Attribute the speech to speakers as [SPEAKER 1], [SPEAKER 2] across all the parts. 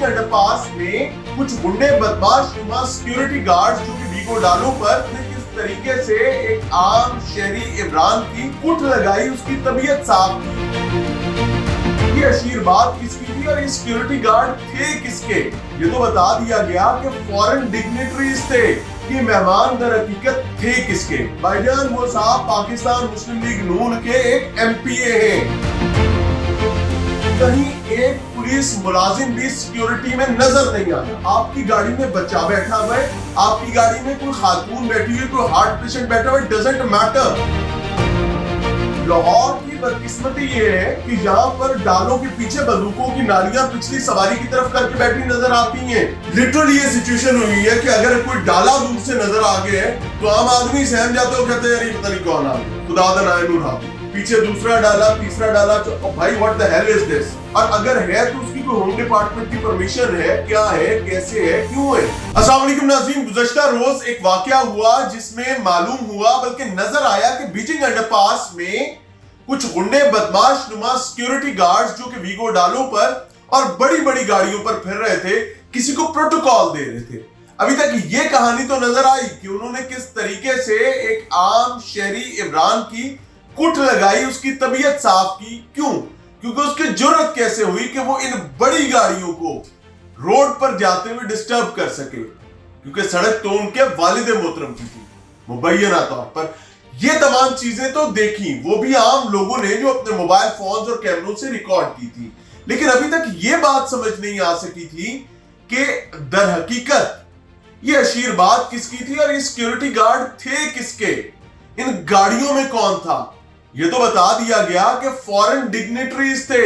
[SPEAKER 1] Beijing underpass में कुछ गुंडे बदमाश नुमा सिक्योरिटी गार्ड्स जो कि वीगो डालो पर किस तरीके से एक आम शहरी इमरान की कुट लगाई, उसकी तबीयत साफ की। ये आशीर्वाद किसकी थी और ये सिक्योरिटी गार्ड थे किसके, ये तो बता दिया गया कि फॉरेन डिग्निटरीज थे कि मेहमान दर हकीकत थे किसके। भाईजान वो साहब पाकिस्तान मुस्लिम लीग नून के एक एमपीए हैं। कहीं एक पुलिस मुलाजिम भी सिक्योरिटी में नजर नहीं आया। आपकी गाड़ी में बच्चा बैठा हुआ है, आपकी गाड़ी में कोई खातून बैठी हुई, कोई हार्ट पेशेंट बैठा हुआ है, डजंट मैटर। लाहौर की बदकिस्मती ये है कि यहाँ पर डालों के पीछे बंदूकों की नालियां पिछली सवारी की तरफ करके बैठी नजर आती हैं। लिटरली ये सिचुएशन हुई है कि अगर कोई डाला दूर से नजर आ गया है तो आम आदमी सहम जाते हो, कहते हैं यार पता नहीं कौन आ गया, खुदा दा नाम नूर हाफिज। पीछे दूसरा डाला, तीसरा डाला, भाई what the hell is this. और अगर है तो उसकी कोई होम डिपार्टमेंट की परमिशन है, क्या है, कैसे है, क्यों है। अस्सलाम वालेकुम नाज़रीन, गुज़श्ता रोज एक वाकया हुआ जिसमें मालूम हुआ बल्कि नजर आया कि बीजिंग अंडरपास में कुछ गुंडे बदमाश नुमा सिक्योरिटी गार्ड्स जो कि वीगो डालो पर और बड़ी बड़ी गाड़ियों पर फिर रहे थे, किसी को प्रोटोकॉल दे रहे थे। अभी तक ये कहानी तो नजर आई कि उन्होंने किस तरीके से एक आम शहरी इमरान की कुट लगाई, उसकी तबीयत साफ की। क्यों? क्योंकि उसकी जुर्रत कैसे हुई कि वो इन बड़ी गाड़ियों को रोड पर जाते हुए डिस्टर्ब कर सके, क्योंकि सड़क तो उनके वालिद मोहतरम की थी मुबैना तौर पर। ये तमाम चीजें तो देखी, वो भी आम लोगों ने जो अपने मोबाइल फोन्स और कैमरों से रिकॉर्ड की थी, लेकिन अभी तक ये बात समझ नहीं आ सकी थी कि दर हकीकत ये आशीर्वाद किसकी थी और ये सिक्योरिटी गार्ड थे किसके, इन गाड़ियों में कौन था। ये तो बता दिया गया कि फॉरेन डिग्निटरीज थे,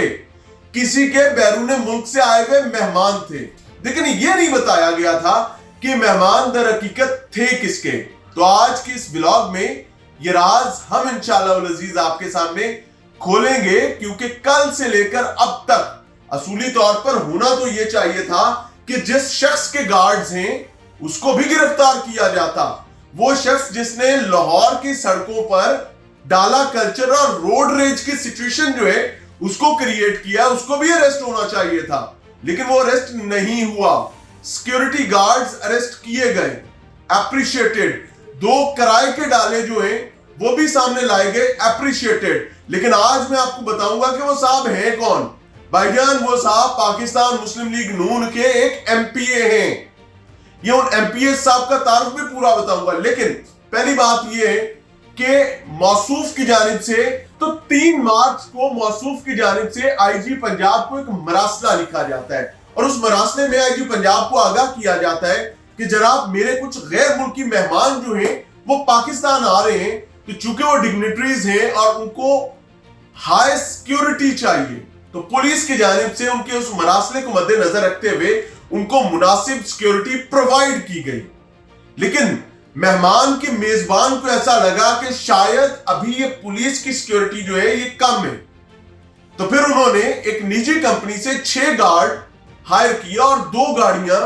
[SPEAKER 1] किसी के बैरूने मुल्क से आए हुए मेहमान थे, लेकिन ये नहीं बताया गया था कि मेहमान दर हकीकत थे किसके। तो आज के इस ब्लॉग में ये राज हम इंशाअल्लाह अज़ीज आपके सामने खोलेंगे, क्योंकि कल से लेकर अब तक असूली तौर पर होना तो ये चाहिए था कि जिस शख्स के गार्ड्स हैं उसको भी गिरफ्तार किया जाता। वो शख्स जिसने लाहौर की सड़कों पर डाला कल्चर और रोड रेज की सिचुएशन जो है उसको क्रिएट किया, उसको भी अरेस्ट होना चाहिए था, लेकिन वो अरेस्ट नहीं हुआ। सिक्योरिटी गार्ड्स अरेस्ट किए गए, एप्रिशिएटेड। 2 किराए के डाले जो हैं वो भी सामने लाए गए, एप्रिशिएटेड। लेकिन आज मैं आपको बताऊंगा कि वो साहब हैं कौन। भाईजान वो साहब पाकिस्तान मुस्लिम लीग नून के एक एमपीए हैं। ये उन एमपीए साहब का तारुफ भी पूरा बताऊंगा, लेकिन पहली बात ये है कि मौसूफ की जानिब से तो 3 मार्च को मौसूफ की जानिब से आईजी पंजाब को एक मरासला लिखा जाता है और उस मरासले में आईजी पंजाब को आगाह किया जाता है कि जनाब मेरे कुछ गैर मुल्की मेहमान जो हैं वो पाकिस्तान आ रहे हैं, तो चूंकि वो डिग्निटरीज हैं और उनको हाई सिक्योरिटी चाहिए, तो पुलिस की जानिब से उनके उस मरासले को मद्देनजर रखते हुए उनको मुनासिब सिक्योरिटी प्रोवाइड की गई। लेकिन मेहमान के मेजबान को ऐसा लगा कि शायद अभी ये पुलिस की सिक्योरिटी जो है ये कम है, तो फिर उन्होंने एक निजी कंपनी से 6 गार्ड हायर किया और 2 गाड़ियां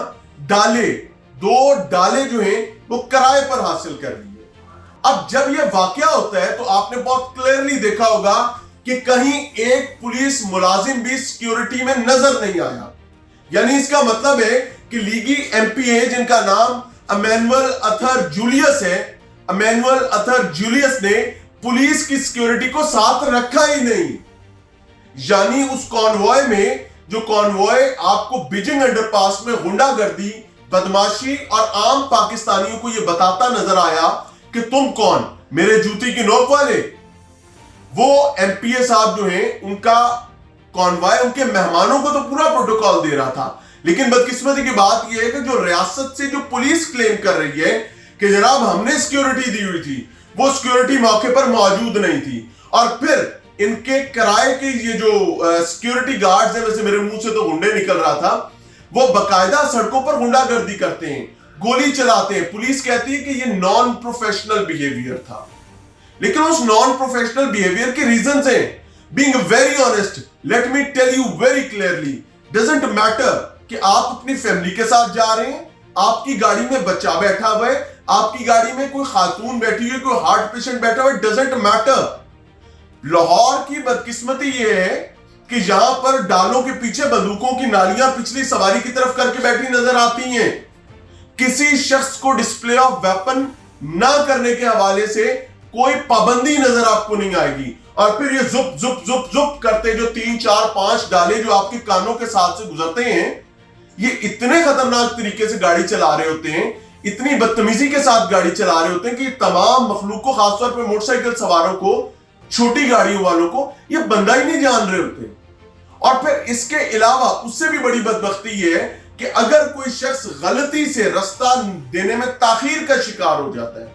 [SPEAKER 1] डाले, 2 डाले जो हैं वो किराए पर हासिल कर लिए। अब जब ये वाकया होता है तो आपने बहुत क्लियरली देखा होगा कि कहीं एक पुलिस मुलाजिम भी सिक्योरिटी में नजर नहीं आया। यानी इसका मतलब है कि लीगी एमपीए जिनका नाम इमैनुअल अथर जूलियस है, इमैनुअल अथर जूलियस ने पुलिस की सिक्योरिटी को साथ रखा ही नहीं। यानी उस कॉन्वॉय में, जो कॉन्वॉय आपको बीजिंग अंडरपास में गुंडागर्दी, बदमाशी और आम पाकिस्तानियों को यह बताता नजर आया कि तुम कौन, मेरे जूती की नोक वाले, वो एमपीए साहब जो हैं उनका कॉन्वॉय उनके मेहमानों को तो पूरा प्रोटोकॉल दे रहा था। लेकिन बदकिस्मती की बात यह है कि जो रियासत से जो पुलिस क्लेम कर रही है कि जनाब हमने सिक्योरिटी दी हुई थी, वो सिक्योरिटी मौके पर मौजूद नहीं थी। और फिर इनके किराए के ये जो सिक्योरिटी गार्ड्स हैं, वैसे मेरे मुंह से तो गुंडे निकल रहा था, वो बकायदा सड़कों पर गुंडागर्दी करते हैं, गोली चलाते हैं। पुलिस कहती है कि ये नॉन प्रोफेशनल बिहेवियर था, लेकिन उस नॉन प्रोफेशनल बिहेवियर के रीजंस हैं। Being very honest, let me tell you very clearly, doesn't matter कि आप अपनी फैमिली के साथ जा रहे हैं, आपकी गाड़ी में बच्चा बैठा हुआ है, आपकी गाड़ी में कोई खातून बैठी हुई है, कोई हार्ट पेशेंट बैठा हुआ है, डजंट मैटर। लाहौर की बदकिस्मती ये है کہ یہاں پر ڈالوں کے پیچھے بندوقوں کی نالیاں پچھلی سواری کی طرف کر کے بیٹھی نظر آتی ہیں. کسی شخص کو ڈسپلے آف ویپن نہ کرنے کے حوالے سے کوئی پابندی نظر آپ کو نہیں آئے گی. اور پھر یہ زپ زپ زپ زپ کرتے جو 3 4 5 ڈالے جو آپ کے کانوں کے ساتھ سے گزرتے ہیں, یہ اتنے خطرناک طریقے سے گاڑی چلا رہے ہوتے ہیں, اتنی بدتمیزی کے ساتھ گاڑی چلا رہے ہوتے ہیں کہ یہ تمام مخلوق کو, خاص طور پہ موٹر سائیکل سواروں کو, چھوٹی گاڑیوں والوں کو یہ بندہ ہی نہیں جان رہے ہوتے. اور پھر اس کے علاوہ اس سے بھی بڑی بدبختی یہ ہے کہ اگر کوئی شخص غلطی سے رستہ دینے میں تاخیر کا شکار ہو جاتا ہے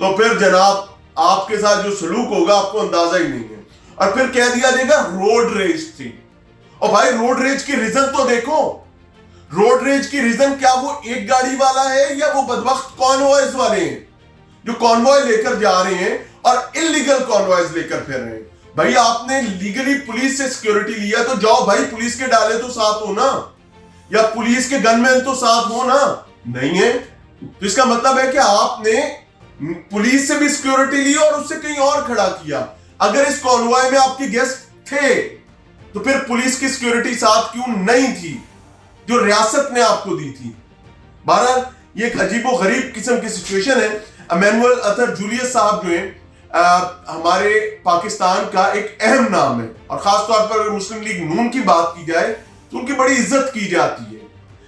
[SPEAKER 1] تو پھر جناب آپ کے ساتھ جو سلوک ہوگا آپ کو اندازہ ہی نہیں ہے. اور پھر کہہ دیا جائے گا روڈ ریج تھی. اور بھائی روڈ ریج کی ریزن تو دیکھو, روڈ ریج کی ریزن کیا وہ ایک گاڑی والا ہے یا وہ بدبخت کانوائز والے ہیں جو کانوائے لے کر جا رہے ہیں اور انلیگل کانوائز لے کر پھر رہے ہیں. بھائی آپ نے لیگلی پولیس سے سیکیورٹی لیا تو جاؤ بھائی پولیس کے ڈالے تو ساتھ ہو نا, یا پولیس کے گن مین تو ساتھ ہو نا. نہیں ہے تو اس کا مطلب ہے کہ آپ نے پولیس سے بھی سیکیورٹی لی اور اس سے کہیں اور کھڑا کیا. اگر اس کانوائے میں آپ کے گیسٹ تھے تو پھر پولیس کی سیکیورٹی ساتھ کیوں نہیں تھی جو ریاست نے آپ کو دی تھی. بہرحال یہ ایک عجیب و غریب قسم کی سچویشن ہے. ایمینول ارتھر جولیس صاحب جو ہیں ہمارے پاکستان کا ایک اہم نام ہے, اور خاص طور پر اگر مسلم لیگ نون کی بات کی جائے تو ان کی بڑی عزت کی جاتی ہے.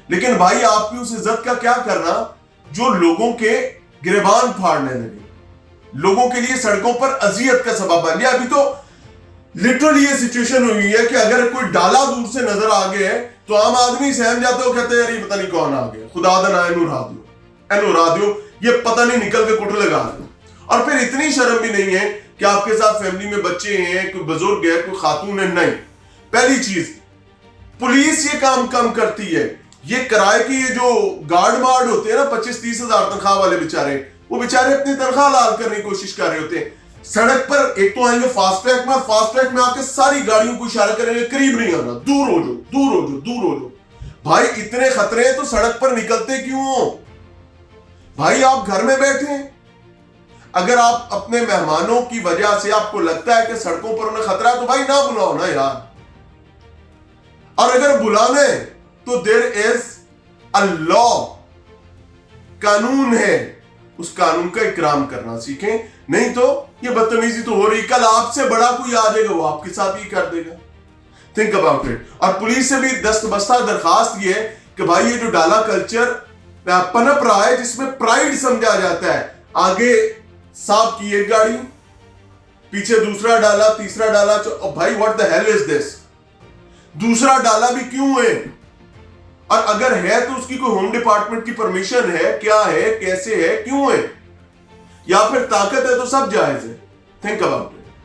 [SPEAKER 1] لیکن بھائی آپ کی اس عزت کا کیا کرنا جو لوگوں کے گریبان پھاڑنے لگے, لوگوں کے لیے سڑکوں پر اذیت کا سبب بن گیا. ابھی تو لٹرلی یہ سچویشن ہوئی ہے کہ اگر کوئی ڈالا دور سے نظر آ گیا ہے تو عام آدمی سہم جاتے ہو, کہتے ہیں یار یہ پتہ نہیں کون آ گیا, خدا دنا اینو رادیو یہ پتہ نہیں نکل کے کٹ لگا دو. اور پھر اتنی شرم بھی نہیں ہے کہ آپ کے ساتھ فیملی میں بچے ہیں, کوئی بزرگ ہے, کوئی خاتون ہے. نہیں, پہلی چیز پولیس یہ کام کم کرتی ہے. یہ کرائے کی یہ جو گارڈ مارڈ ہوتے ہیں نا 25-30 ہزار تنخواہ والے بیچارے, وہ بیچارے اپنی تنخواہ لال کرنے کی کوشش کر رہے ہوتے ہیں. سڑک پر ایک تو آئیں گے فاسٹ ٹریک میں, فاسٹ ٹریک میں آ کے ساری گاڑیوں کو اشارہ کریں گے قریب نہیں آنا, دور ہو جاؤ دور ہو جاؤ دور ہو جاؤ. بھائی اتنے خطرے ہیں تو سڑک پر نکلتے کیوں ہو؟ بھائی آپ گھر میں بیٹھے ہیں, اگر آپ اپنے مہمانوں کی وجہ سے آپ کو لگتا ہے کہ سڑکوں پر انہیں خطرہ ہے تو بھائی نہ بلاؤ نا یار. اور اگر بلانے تو دیر از a law, قانون ہے, اس قانون کا اکرام کرنا سیکھیں. نہیں تو یہ بدتمیزی تو ہو رہی, کل آپ سے بڑا کوئی آ جائے گا وہ آپ کے ساتھ ہی کر دے گا. Think about it. اور پولیس سے بھی دستبستہ درخواست یہ ہے کہ بھائی یہ جو ڈالا کلچر پنپ رہا ہے جس میں پرائیڈ سمجھا جاتا ہے, آگے صاحب کی ایک گاڑی, پیچھے دوسرا ڈالا, تیسرا ڈالا, بھائی what the hell is this, دوسرا ڈالا بھی کیوں ہے؟ اور اگر ہے تو اس کی کوئی ہوم ڈپارٹمنٹ کی پرمیشن ہے, کیا ہے, کیسے ہے, کیوں ہے, یا پھر طاقت ہے تو سب جائز ہے. Think about it.